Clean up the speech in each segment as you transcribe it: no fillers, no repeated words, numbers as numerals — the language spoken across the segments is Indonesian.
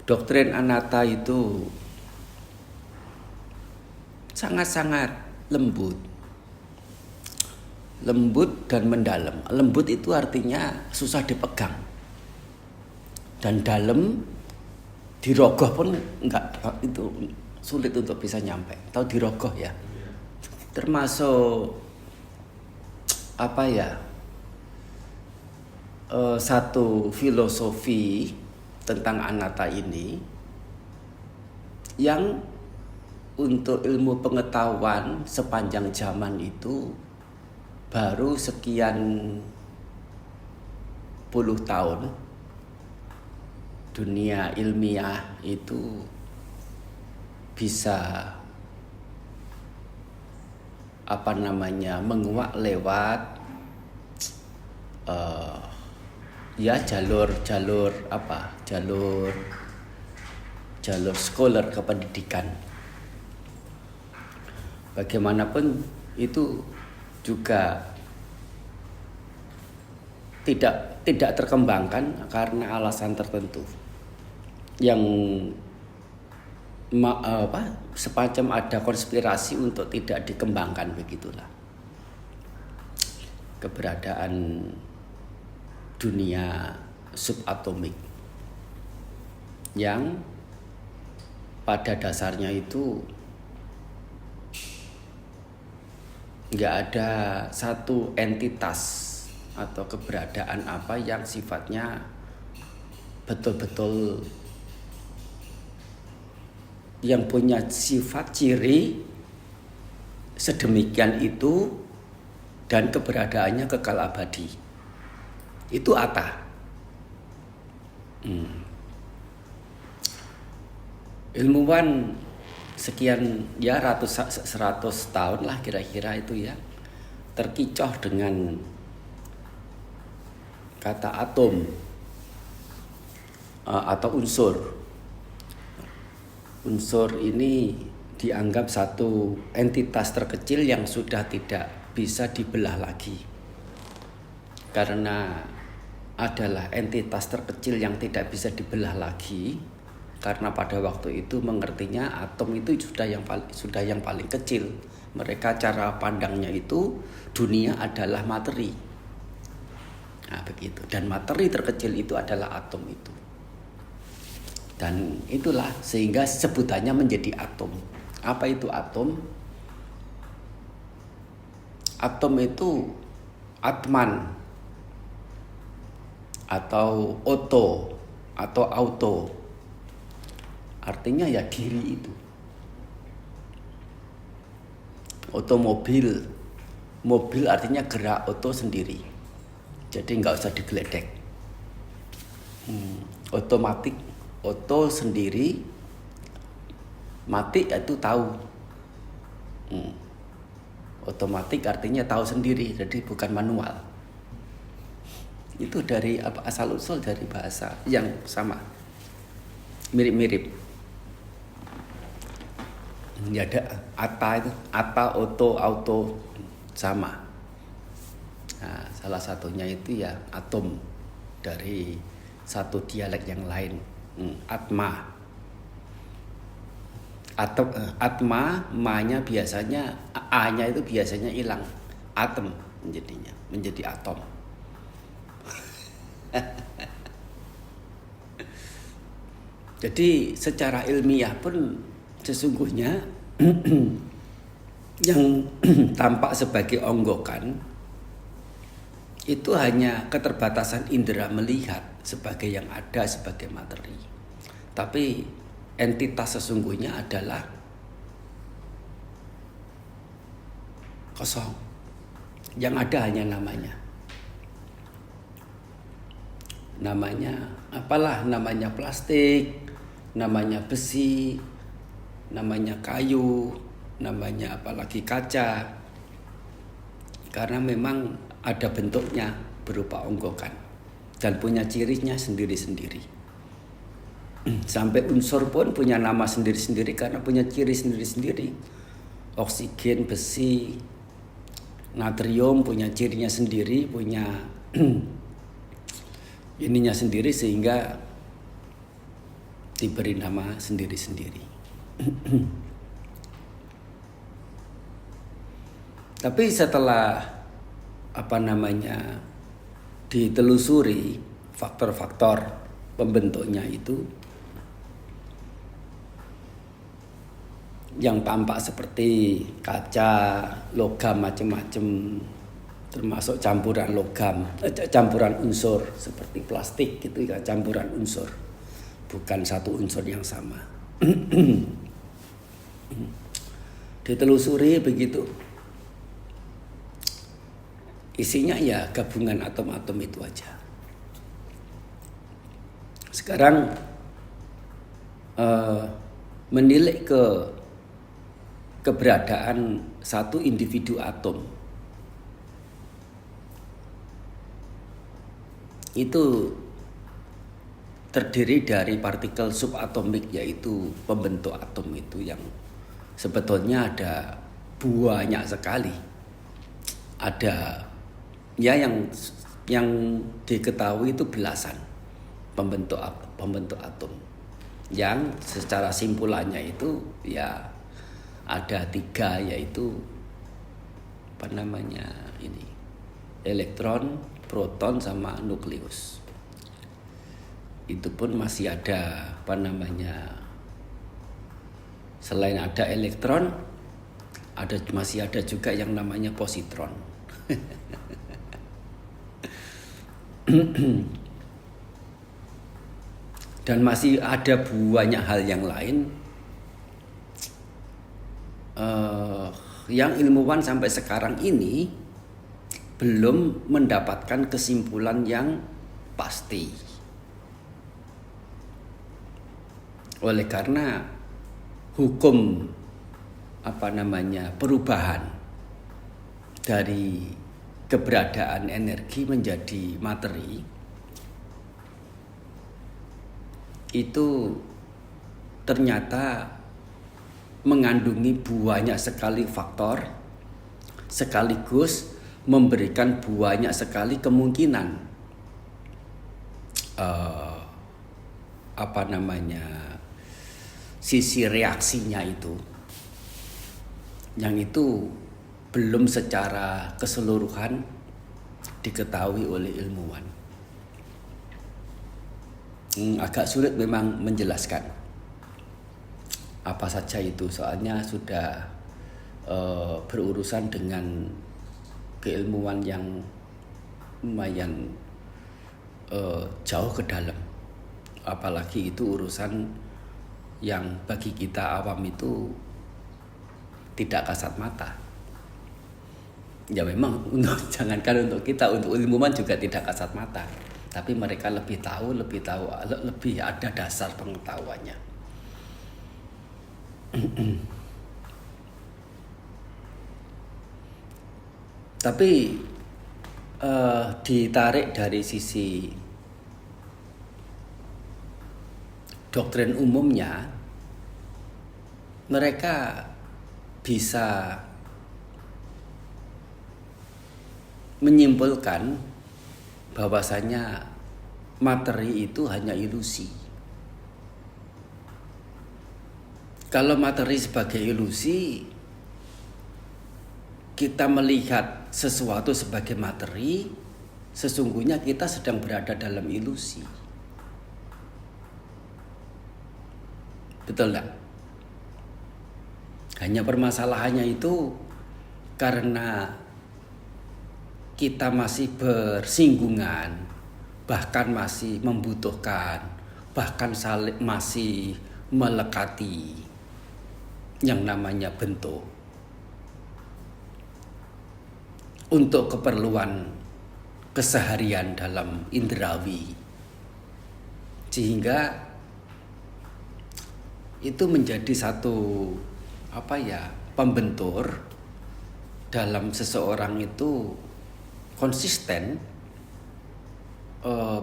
Doktrin anatta itu sangat-sangat lembut. Lembut dan mendalam. Lembut itu artinya susah dipegang. Dan dalam dirogoh pun enggak, itu sulit untuk bisa nyampe. Tahu dirogoh ya? Termasuk apa ya? Satu filosofi tentang anatta ini yang untuk ilmu pengetahuan sepanjang zaman itu baru sekian puluh tahun dunia ilmiah itu bisa menguak lewat jalur scholar kependidikan. Bagaimanapun itu juga tidak terkembangkan karena alasan tertentu yang semacam ada konspirasi untuk tidak dikembangkan, begitulah keberadaan dunia subatomik yang pada dasarnya itu nggak ada satu entitas atau keberadaan apa yang sifatnya betul-betul yang punya sifat ciri sedemikian itu dan keberadaannya kekal abadi. Itu Atta. Ilmuwan sekian ya 100 tahun lah kira-kira itu ya terkecoh dengan kata atom atau unsur. Unsur ini dianggap satu entitas terkecil yang sudah tidak bisa dibelah lagi karena adalah entitas terkecil yang tidak bisa dibelah lagi karena pada waktu itu mengertinya atom itu sudah yang paling kecil. Mereka cara pandangnya itu dunia adalah materi. Nah, begitu. Dan materi terkecil itu adalah atom itu. Dan itulah sehingga sebutannya menjadi atom. Apa itu atom? Atom itu atman atau oto atau auto. Artinya ya diri itu. Otomobil, mobil artinya gerak oto sendiri. Jadi nggak usah digeledek. Otomatik, oto sendiri. Matik itu tahu. Otomatik artinya tahu sendiri, jadi bukan manual. Itu dari asal usul dari bahasa yang sama, mirip-mirip. Ya ada atta itu, atta, oto, auto sama. Nah, salah satunya itu ya atom dari satu dialek yang lain, atma. Atma, ma-nya biasanya, a-nya itu biasanya hilang, atom menjadi atom. Jadi secara ilmiah pun sesungguhnya yang tampak sebagai onggokan itu hanya keterbatasan indera melihat sebagai yang ada sebagai materi. Tapi entitas sesungguhnya adalah kosong. Yang ada hanya namanya. Namanya apalah, namanya plastik, namanya besi, namanya kayu, namanya apalagi kaca. Karena memang ada bentuknya berupa onggokan dan punya cirinya sendiri-sendiri. Sampai unsur pun punya nama sendiri-sendiri karena punya ciri sendiri-sendiri. Oksigen, besi, natrium punya cirinya sendiri, punya ininya sendiri, sehingga diberi nama sendiri-sendiri. Tapi setelah ditelusuri faktor-faktor pembentuknya itu, yang tampak seperti kaca, logam macam-macam, termasuk campuran unsur seperti plastik gitu ya, campuran unsur, bukan satu unsur yang sama. Ditelusuri begitu, isinya ya gabungan atom-atom itu aja. Sekarang menilik ke keberadaan satu individu atom itu terdiri dari partikel subatomik, yaitu pembentuk atom itu yang sebetulnya ada banyak sekali. Ada ya yang diketahui itu belasan pembentuk atom, yang secara simpulannya itu ya ada 3, yaitu elektron, proton, sama nukleus. Itu pun masih ada selain ada elektron, masih ada juga yang namanya positron. Dan masih ada banyak hal yang lain yang ilmuwan sampai sekarang ini belum mendapatkan kesimpulan yang pasti. Oleh karena hukum perubahan dari keberadaan energi menjadi materi itu ternyata mengandungi banyak sekali faktor, sekaligus memberikan banyak sekali kemungkinan sisi reaksinya itu, yang itu belum secara keseluruhan diketahui oleh ilmuwan. Agak sulit memang menjelaskan apa saja itu, soalnya sudah berurusan dengan keilmuan yang lumayan jauh ke dalam. Apalagi itu urusan yang bagi kita awam itu tidak kasat mata. Ya memang jangankan untuk kita, untuk ilmuwan juga tidak kasat mata. Tapi mereka lebih ada dasar pengetahuannya. Tapi ditarik dari sisi doktrin umumnya, mereka bisa menyimpulkan bahwasanya materi itu hanya ilusi. Kalau materi sebagai ilusi, kita melihat sesuatu sebagai materi, sesungguhnya kita sedang berada dalam ilusi. Betul enggak? Hanya permasalahannya itu karena kita masih bersinggungan, bahkan masih membutuhkan, bahkan masih melekati yang namanya bentuk untuk keperluan keseharian dalam indrawi, sehingga itu menjadi satu pembentur dalam seseorang itu konsisten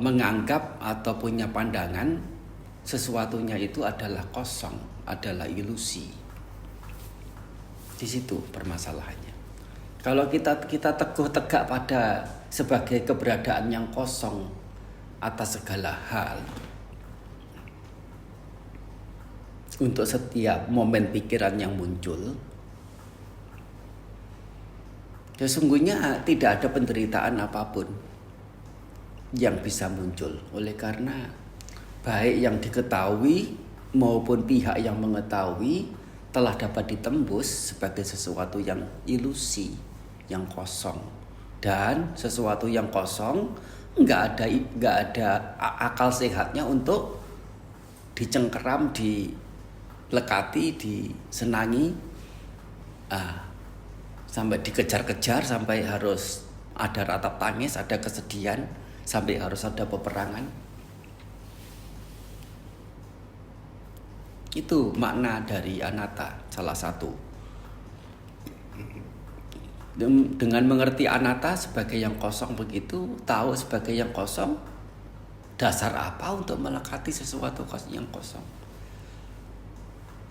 menganggap atau punya pandangan sesuatunya itu adalah kosong, adalah ilusi. Di situ permasalahannya. Kalau kita teguh tegak pada sebagai keberadaan yang kosong atas segala hal, untuk setiap momen pikiran yang muncul, sesungguhnya tidak ada penderitaan apapun yang bisa muncul. Oleh karena baik yang diketahui maupun pihak yang mengetahui telah dapat ditembus sebagai sesuatu yang ilusi, yang kosong. Dan sesuatu yang kosong nggak ada akal sehatnya untuk dicengkeram, dilekati, disenangi, sampai dikejar-kejar, sampai harus ada ratap tangis, ada kesedihan, sampai harus ada peperangan. Itu makna dari anatta, salah satu. Dengan mengerti anatta sebagai yang kosong begitu, tahu sebagai yang kosong, dasar apa untuk melekati sesuatu yang kosong?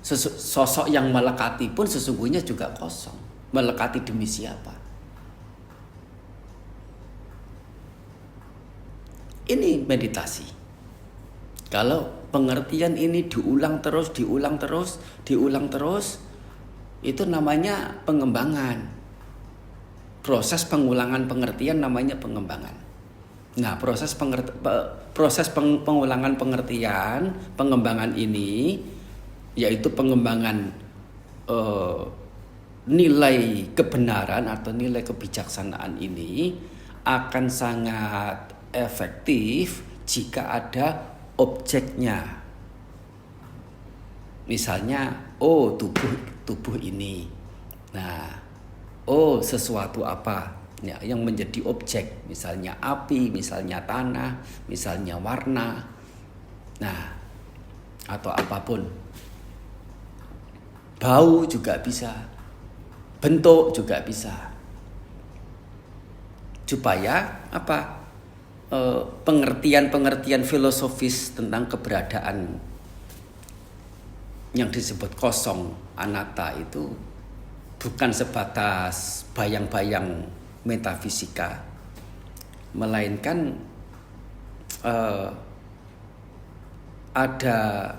Sosok yang melekati pun sesungguhnya juga kosong. Melekati demi siapa? Ini meditasi. Kalau pengertian ini diulang terus, itu namanya pengembangan. Proses pengulangan pengertian namanya pengembangan. Nah, proses pengulangan pengertian, pengembangan ini, yaitu pengembangan nilai kebenaran atau nilai kebijaksanaan ini akan sangat efektif jika ada objeknya. Misalnya, tubuh ini. Nah, sesuatu apa ya, yang menjadi objek, misalnya api, misalnya tanah, misalnya warna, nah, atau apapun. Bau juga bisa, bentuk juga bisa. Supaya apa? Pengertian filosofis tentang keberadaan yang disebut kosong, anatta itu bukan sebatas bayang-bayang metafisika, melainkan ada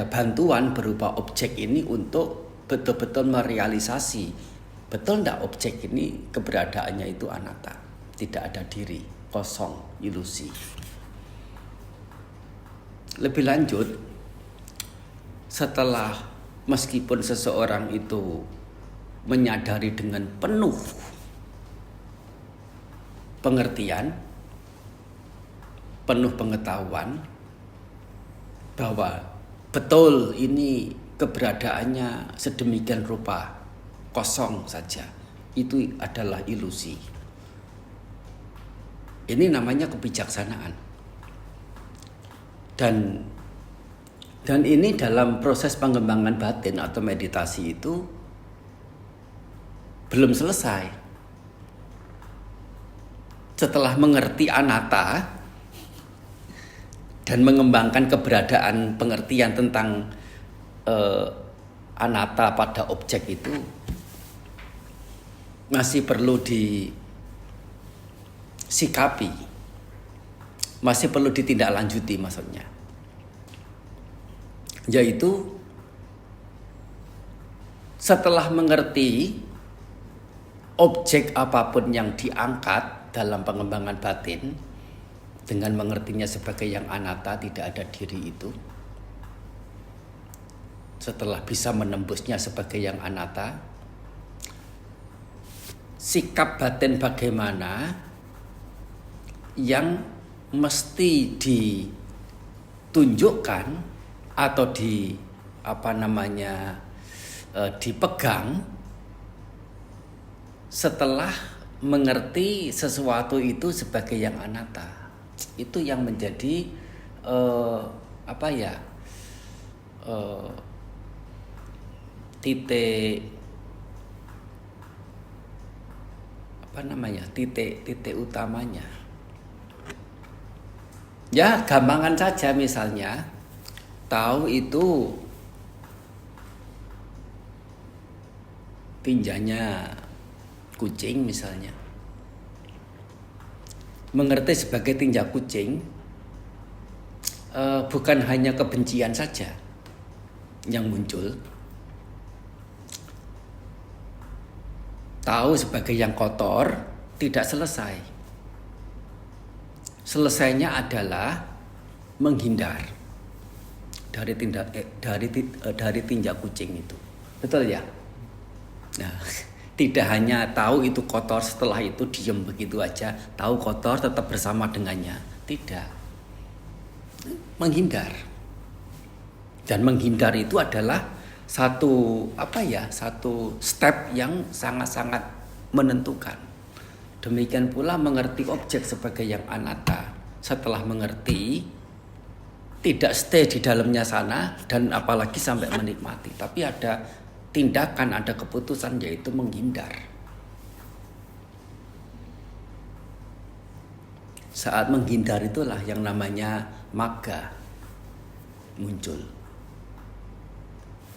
bantuan berupa objek ini untuk betul-betul merealisasi betul enggak objek ini keberadaannya itu anatta, tidak ada diri, kosong, ilusi. Lebih lanjut, setelah meskipun seseorang itu menyadari dengan penuh pengertian, penuh pengetahuan bahwa betul ini keberadaannya sedemikian rupa, kosong saja, itu adalah ilusi. Ini namanya kebijaksanaan. Dan ini dalam proses pengembangan batin atau meditasi itu belum selesai. Setelah mengerti anatta dan mengembangkan keberadaan pengertian tentang anatta pada objek itu, masih perlu disikapi, masih perlu ditindaklanjuti maksudnya. Yaitu setelah mengerti objek apapun yang diangkat dalam pengembangan batin, dengan mengertinya sebagai yang anatta, tidak ada diri itu, setelah bisa menembusnya sebagai yang anatta, sikap batin bagaimana yang mesti ditunjukkan atau dipegang setelah mengerti sesuatu itu sebagai yang anatta. Itu yang menjadi titik utamanya. Ya, gampangan saja, misalnya tahu itu tinjanya kucing misalnya. Mengerti sebagai tinja kucing bukan hanya kebencian saja yang muncul. Tahu sebagai yang kotor tidak selesai. Selesainya adalah menghindar dari tinja kucing itu. Betul ya? Nah, tidak hanya tahu itu kotor setelah itu diam begitu aja, tahu kotor tetap bersama dengannya. Tidak. Menghindar. Dan menghindar itu adalah satu step yang sangat-sangat menentukan. Demikian pula mengerti objek sebagai yang anatta. Setelah mengerti, tidak stay di dalamnya sana dan apalagi sampai menikmati, tapi ada tindakan, ada keputusan, yaitu menghindar. Saat menghindar itulah yang namanya magga muncul.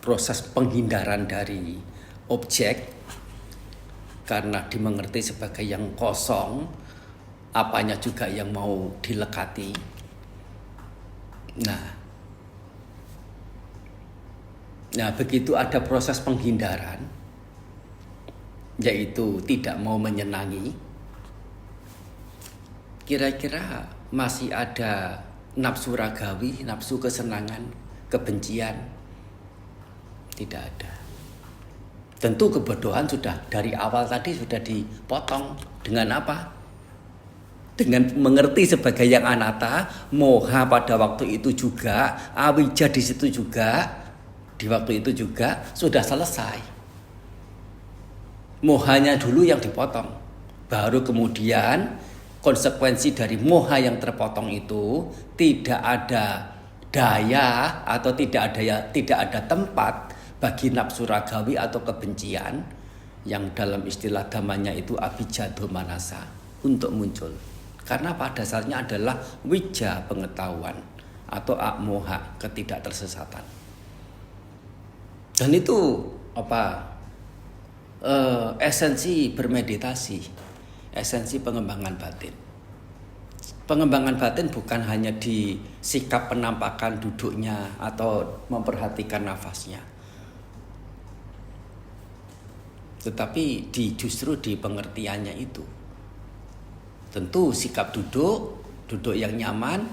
Proses penghindaran dari objek karena dimengerti sebagai yang kosong, apanya juga yang mau dilekati. Nah, begitu ada proses penghindaran, yaitu tidak mau menyenangi, kira-kira masih ada nafsu ragawi, nafsu kesenangan, kebencian? Tidak ada. Tentu kebodohan sudah dari awal tadi sudah dipotong. Dengan apa? Dengan mengerti sebagai yang anatta, moha pada waktu itu juga, awija di situ juga, di waktu itu juga sudah selesai. Mohanya dulu yang dipotong, baru kemudian konsekuensi dari moha yang terpotong itu tidak ada daya atau tidak ada tempat bagi nafsu ragawi atau kebencian yang dalam istilah dhamanya itu abhijja domanasa untuk muncul. Karena pada dasarnya adalah wija, pengetahuan, atau akmoha, ketidaktersesatan. Dan itu esensi bermeditasi, esensi pengembangan batin. Pengembangan batin bukan hanya di sikap penampakan duduknya atau memperhatikan nafasnya, tetapi justru di pengertiannya itu. Tentu sikap duduk yang nyaman,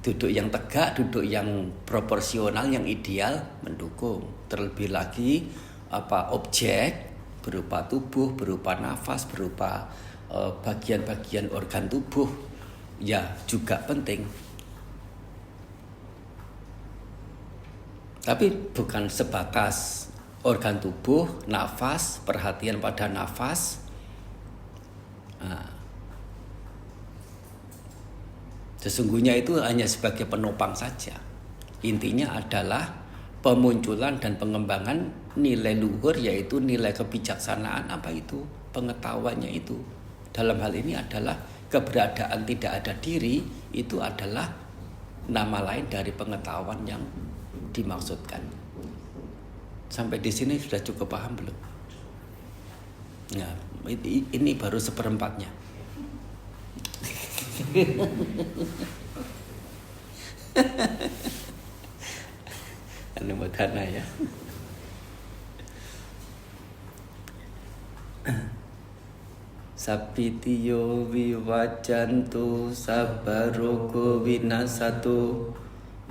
duduk yang tegak, duduk yang proporsional, yang ideal mendukung. Terlebih lagi objek berupa tubuh, berupa nafas, berupa bagian-bagian organ tubuh ya juga penting. Tapi bukan sebatas organ tubuh, nafas, perhatian pada nafas. Sesungguhnya itu hanya sebagai penopang saja. Intinya adalah pemunculan dan pengembangan nilai luhur, yaitu nilai kebijaksanaan. Apa itu? Pengetahuannya itu. Dalam hal ini adalah keberadaan tidak ada diri, itu adalah nama lain dari pengetahuan yang dimaksudkan. Sampai di sini sudah cukup paham belum? Nah, ini baru seperempatnya. Anumodana ya. Sapitiyo viwajantu sabbarogo vinasatu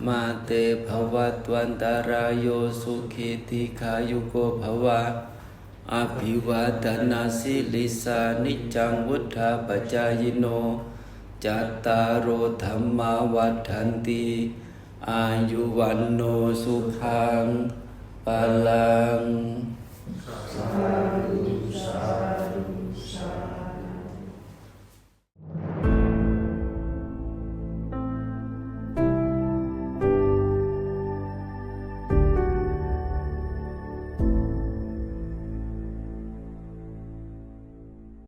mate bhavatwantarayo sukhiti kayuko bhava abhiwadana silisa niccang buddha bajayino Cattaro dhamma wadanti ayuwanno sukhang palang. Sadhu, sadhu.